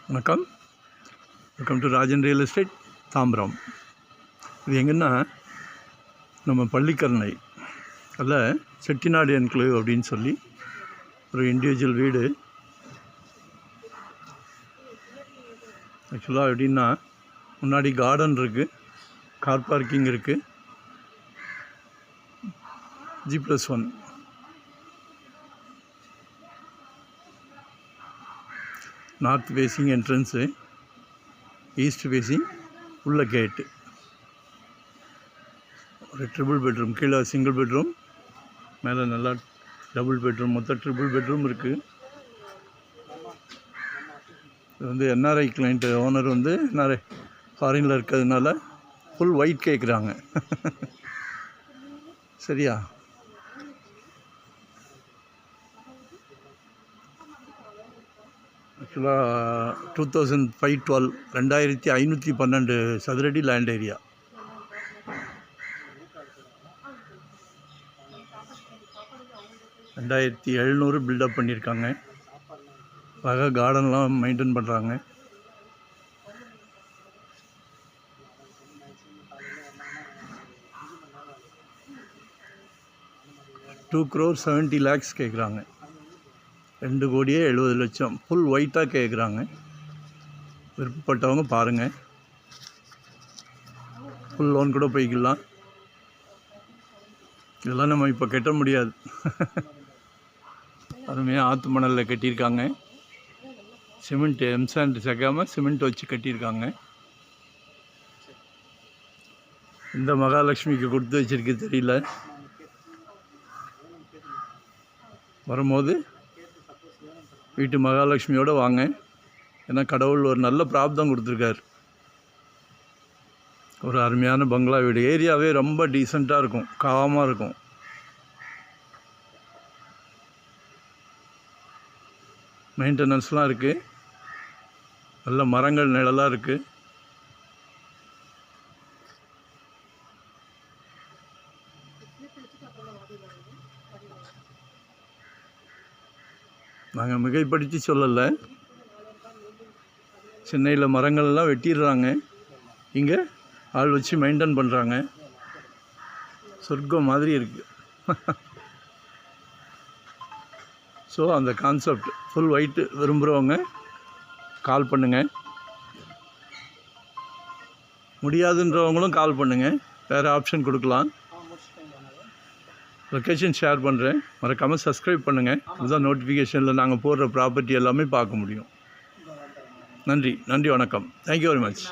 வணக்கம். Welcome to Rajan real estate Tambaram. இது எங்கன்னா நம்ம பள்ளிக்கரணை அதில் செட்டிநாடு என்க்ளேவ் அப்படின்னு சொல்லி ஒரு இண்டிவிஜுவல் வீடு. ஆக்சுவலாக எப்படின்னா முன்னாடி கார்டன் இருக்குது, கார் பார்க்கிங் இருக்குது, G+1 north facing entrance, east facing உள்ள கேட்டு. ஒரு ட்ரிபிள் பெட்ரூம், கீழே சிங்கிள் பெட்ரூம், மேலே நல்லா டபுள் பெட்ரூம், மொத்தம் ட்ரிபிள் பெட்ரூம் இருக்குது. இது வந்து என்ஆர்ஐ கிளைண்ட்டு, ஓனர் வந்து என்ஆர்ஐ ஃபாரினில் இருக்கிறதுனால ஃபுல் ஒயிட் கேட்குறாங்க. சரியா? ஆக்சுவலாக 2005-12 2512 சதுரடி லேண்ட் ஏரியா. $2700 பில்டப் பண்ணியிருக்காங்க. அழகாக கார்டன்லாம் மெயின்டைன் பண்ணுறாங்க. $2,70,00,000 கேட்குறாங்க. 2,70,00,000 ஃபுல் ஒயிட்டாக கேட்குறாங்க. விருப்பப்பட்டவங்க பாருங்கள். ஃபுல் லோன் கூட போய்க்கலாம். இதெல்லாம் நம்ம இப்போ கட்ட முடியாது. அருமையாக ஆற்று மணலில் கட்டியிருக்காங்க. சிமெண்ட் எம்சாண்ட் சேர்க்காமல் சிமெண்ட் வச்சு கட்டியிருக்காங்க. இந்த மகாலட்சுமிக்கு கொடுத்து வச்சிருக்கு தெரியல. வரும்போது வீட்டு மகாலட்சுமியோடு வாங்க. ஏன்னா கடவுள் ஒரு நல்ல பிராப்தம் கொடுத்துருக்கார். ஒரு அருமையான பங்களா வீடு. ஏரியாவே ரொம்ப டீசெண்டாக இருக்கும், காமாக இருக்கும். மெயின்டெனன்ஸ்லாம் இருக்குது. நல்ல மரங்கள் நிழலாக இருக்குது. நாங்கள் மிகைப்படுத்தி சொல்லலை. சென்னையில் மரங்கள்லாம் வெட்டிடுறாங்க, இங்கே ஆள் வச்சு மெயின்டைன் பண்ணுறாங்க. சொர்க்கம் மாதிரி இருக்குது. ஸோ அந்த கான்செப்ட் ஃபுல் ஒயிட்டு விரும்புகிறவங்க கால் பண்ணுங்கள். முடியாதுன்றவங்களும் கால் பண்ணுங்கள், வேறு ஆப்ஷன் கொடுக்கலாம். லொக்கேஷன் ஷேர் பண்ணுறேன். மறக்காமல் சப்ஸ்கிரைப் பண்ணுங்கள். அதுதான் நோட்டிஃபிகேஷனில் நாங்கள் போடுற ப்ராப்பர்ட்டி எல்லாமே பார்க்க முடியும். நன்றி, வணக்கம். Thank you very much.